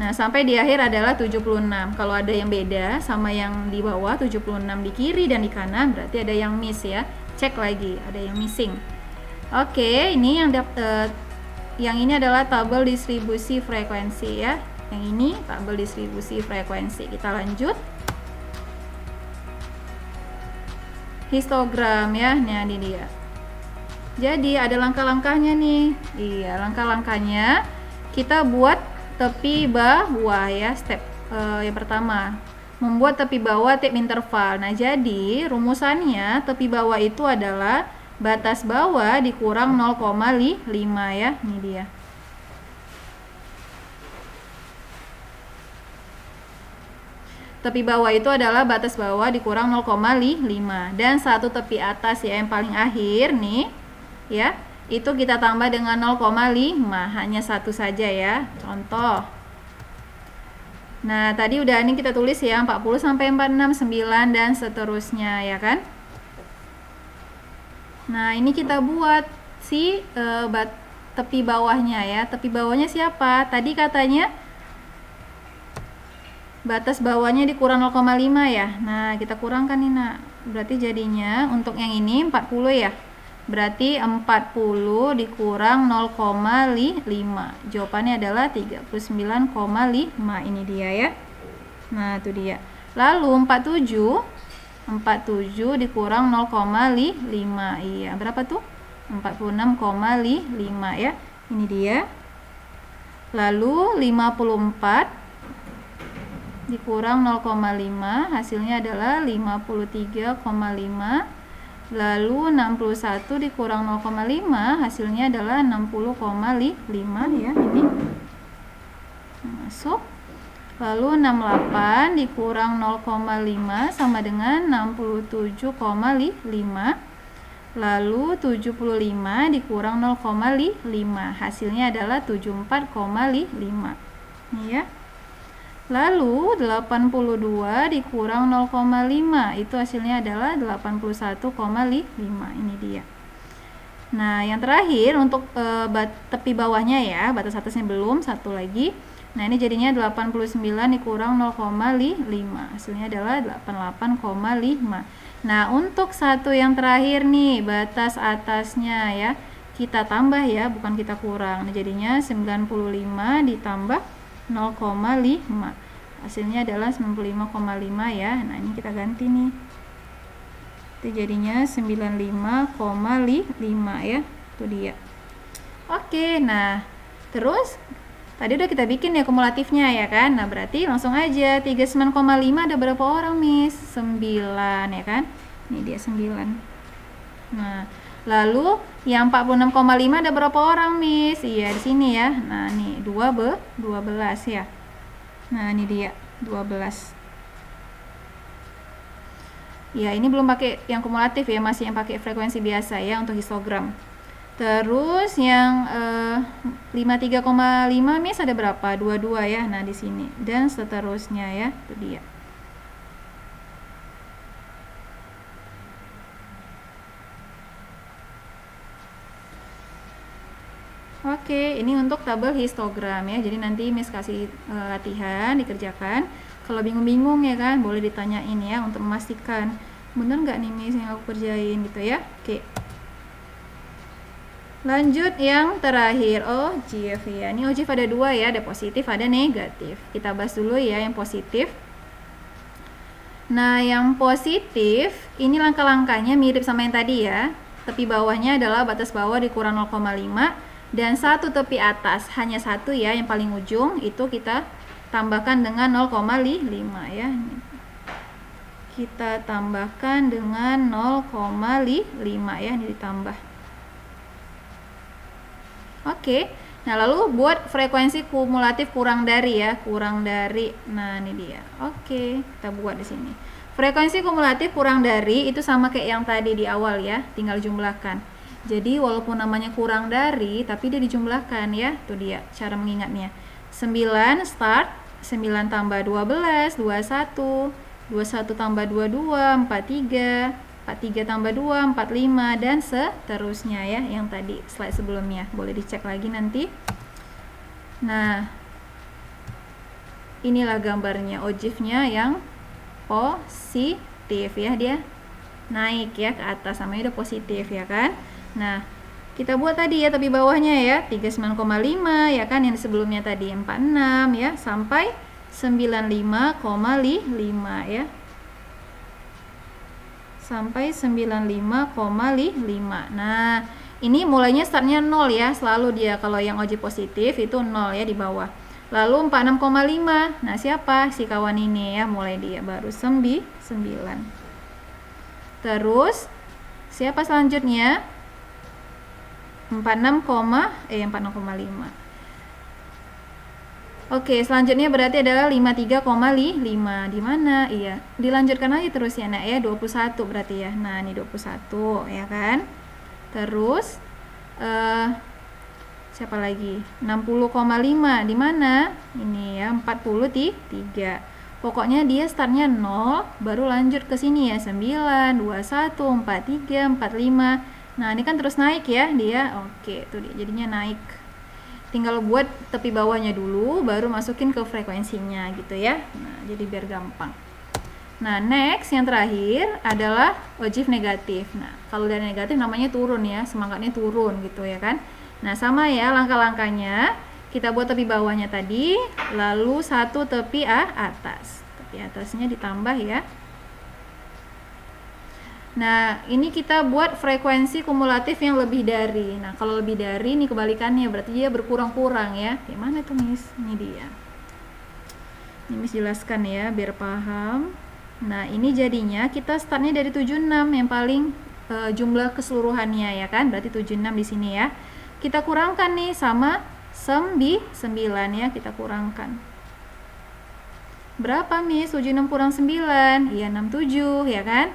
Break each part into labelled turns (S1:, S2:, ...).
S1: Nah, sampai di akhir adalah 76. Kalau ada yang beda sama yang di bawah 76 di kiri dan di kanan, berarti ada yang miss ya. Cek lagi, ada yang missing. Oke, ini yang ini adalah tabel distribusi frekuensi ya. Yang ini tabel distribusi frekuensi. Kita lanjut. Histogram ya. Nah, ini dia. Jadi ada langkah-langkahnya nih. Iya, langkah-langkahnya kita buat tepi bawah ya. Step yang pertama, membuat tepi bawah tip interval. Nah, jadi rumusannya tepi bawah itu adalah batas bawah dikurang 0,5 ya. Ini dia. Tepi bawah itu adalah batas bawah dikurang 0,5 dan satu tepi atas ya yang paling akhir nih ya. Itu kita tambah dengan 0,5, hanya satu saja ya. Contoh. Nah, tadi udah ini kita tulis ya 40 sampai 46, 9 dan seterusnya ya kan? Nah, ini kita buat si tepi bawahnya ya. Tepi bawahnya siapa? Tadi katanya batas bawahnya dikurang 0,5 ya. Nah, kita kurangkan nih, Nak. Berarti jadinya untuk yang ini 40 ya. Berarti 40 dikurang 0,5. Jawabannya adalah 39,5. Ini dia ya. Nah, itu dia. Lalu 47 dikurang 0,5. Iya, berapa tuh? 46,5 ya. Ini dia. Lalu 54 dikurang 0,5, hasilnya adalah 53,5. Lalu 61 dikurang 0,5, hasilnya adalah 60,5 ya, ini masuk. Lalu 68 dikurang 0,5 sama dengan 67,5. Lalu 75 dikurang 0,5, hasilnya adalah 74,5. Ini ya. Lalu 82 dikurang 0,5, itu hasilnya adalah 81,5. Ini dia. Nah, yang terakhir untuk tepi bawahnya ya, batas atasnya belum, satu lagi. Nah, ini jadinya 89 dikurang 0,5, hasilnya adalah 88,5. Nah, untuk satu yang terakhir nih, batas atasnya ya, kita tambah ya, bukan kita kurang. Nah, jadinya 95 ditambah 0,5, hasilnya adalah 95,5 ya. Nah, ini kita ganti nih, itu jadinya 95,5 ya, itu dia. Oke, nah terus tadi udah kita bikin ya kumulatifnya ya kan. Nah, berarti langsung aja 39,5 ada berapa orang, Miss? 9 ya kan. Ini dia 9. Nah, lalu yang 46,5 ada berapa orang, Miss? Iya, di sini ya. Nah, nih 12 ya. Nah, ini dia 12. Ya, ini belum pakai yang kumulatif ya, masih yang pakai frekuensi biasa ya untuk histogram. Terus yang 53,5 Miss ada berapa? 22 ya. Nah, di sini dan seterusnya ya. Itu dia. Oke, ini untuk tabel histogram ya. Jadi nanti Miss kasih latihan dikerjakan. Kalau bingung-bingung ya kan, boleh ditanyain ya untuk memastikan bener nggak nih Miss yang aku kerjain gitu ya. Oke. Lanjut yang terakhir, OGF ya. Ini OGF ada dua ya, ada positif, ada negatif. Kita bahas dulu ya yang positif. Nah, yang positif ini langkah-langkahnya mirip sama yang tadi ya. Tepi bawahnya adalah batas bawah dikurang 0,5 dan satu tepi atas, hanya satu ya, yang paling ujung itu kita tambahkan dengan 0,5 ya. Kita tambahkan dengan 0,5 ya, ini ditambah. Oke, nah lalu buat frekuensi kumulatif kurang dari ya, kurang dari. Nah, ini dia. Oke, kita buat di sini. Frekuensi kumulatif kurang dari itu sama kayak yang tadi di awal ya, tinggal jumlahkan. Jadi walaupun namanya kurang dari, tapi dia dijumlahkan ya. Itu dia cara mengingatnya. 9 start, 9 tambah 12, 21, 21 tambah 22, 43, 43 tambah 2, 45, dan seterusnya ya, yang tadi slide sebelumnya. Boleh dicek lagi nanti. Nah, inilah gambarnya ojifnya yang positif ya, dia naik ya ke atas, namanya udah positif ya kan. Nah, kita buat tadi ya tepi bawahnya ya, 39,5 ya kan, yang sebelumnya tadi 46 ya, sampai 95,5 ya. Sampai 95,5. Nah, ini mulainya startnya 0 ya, selalu dia kalau yang ojif positif itu 0 ya di bawah. Lalu 46,5. Nah, siapa? Si kawan ini ya, mulai dia baru 9. Terus siapa selanjutnya? 46,5. Oke, selanjutnya berarti adalah 53,5. Di mana? Iya, dilanjutkan lagi terus ya, Nak ya. 21 berarti ya. Nah, ini 21 ya kan. Terus siapa lagi? 60,5. Di mana? Ini ya, 43. Pokoknya dia startnya 0, baru lanjut ke sini ya, 9, 21, 43, 45. Nah, ini kan terus naik ya dia. Oke, tuh dia jadinya naik. Tinggal buat tepi bawahnya dulu, baru masukin ke frekuensinya gitu ya. Nah, jadi biar gampang. Nah, next yang terakhir adalah ojif negatif. Nah, kalau dari negatif namanya turun ya, semangatnya turun gitu ya kan. Nah, sama ya langkah-langkahnya. Kita buat tepi bawahnya tadi, lalu satu tepi atas. Tepi atasnya ditambah ya. Nah, ini kita buat frekuensi kumulatif yang lebih dari. Nah, kalau lebih dari ini kebalikannya, berarti dia berkurang-kurang ya. Gimana tuh, Miss? Ini dia. Ini Miss jelaskan ya, biar paham. Nah, ini jadinya kita startnya dari 76 yang paling jumlah keseluruhannya ya kan. Berarti 76 di sini ya. Kita kurangkan nih sama 9 ya, kita kurangkan. Berapa, Miss? 76 kurang 9? Iya, 67 ya kan.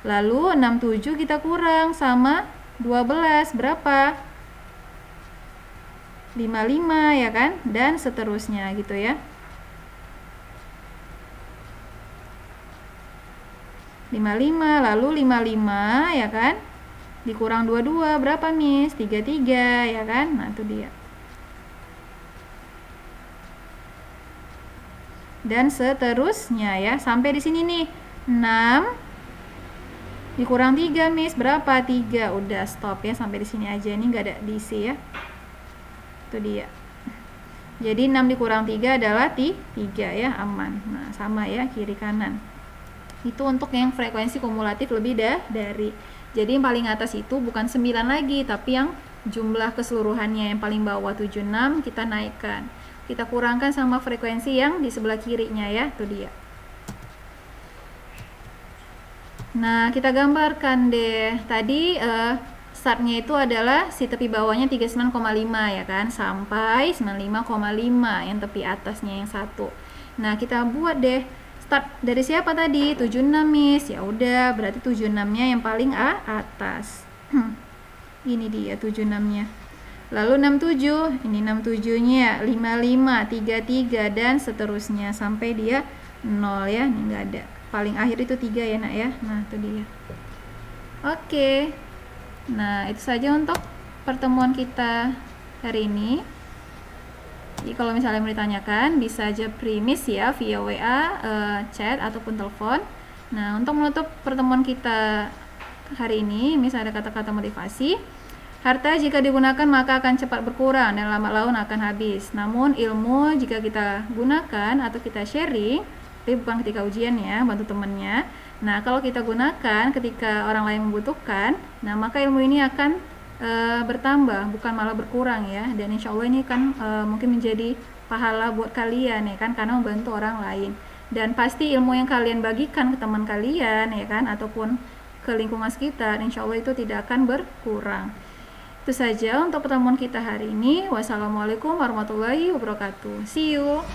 S1: Lalu 67 kita kurang sama 12 berapa? 55 ya kan? Dan seterusnya gitu ya. 55, lalu 55 ya kan? Dikurang 22 berapa, Miss? 33 ya kan? Nah, itu dia. Dan seterusnya ya, sampai di sini nih. 6 dikurang 3, Miss, berapa? 3. Udah stop ya, sampai di sini aja, ini nggak ada diisi ya. Itu dia. Jadi 6 dikurang 3 adalah 3 ya, aman. Nah, sama ya, kiri kanan. Itu untuk yang frekuensi kumulatif lebih dari. Jadi yang paling atas itu bukan 9 lagi, tapi yang jumlah keseluruhannya yang paling bawah 76 kita naikkan. Kita kurangkan sama frekuensi yang di sebelah kirinya ya, itu dia. Nah, kita gambarkan deh. Tadi startnya itu adalah si tepi bawahnya 39,5 ya kan, sampai 95,5 yang tepi atasnya yang satu. Nah, kita buat deh start dari siapa tadi? 76, Miss. Ya udah, berarti 76-nya yang paling atas. Ini dia 76-nya. Lalu 67, ini 67-nya 55, 33 dan seterusnya sampai dia 0 ya. Ini enggak ada. Paling akhir itu 3 ya, Nak ya. Nah, itu dia. Oke. Nah, itu saja untuk pertemuan kita hari ini. Jadi kalau misalnya mau ditanyakan, bisa aja pre-miss ya via WA, chat ataupun telepon. Nah, untuk menutup pertemuan kita hari ini, misalnya ada kata-kata motivasi. Harta jika digunakan maka akan cepat berkurang dan lambat laun akan habis. Namun ilmu jika kita gunakan atau kita sharing, tapi bukan ketika ujian ya, bantu temannya. Nah, kalau kita gunakan ketika orang lain membutuhkan, nah maka ilmu ini akan bertambah, bukan malah berkurang ya. Dan insya Allah ini kan mungkin menjadi pahala buat kalian ya kan, karena membantu orang lain. Dan pasti ilmu yang kalian bagikan ke teman kalian ya kan, ataupun ke lingkungan sekitar, insya Allah itu tidak akan berkurang. Itu saja untuk pertemuan kita hari ini. Wassalamualaikum warahmatullahi wabarakatuh. See you.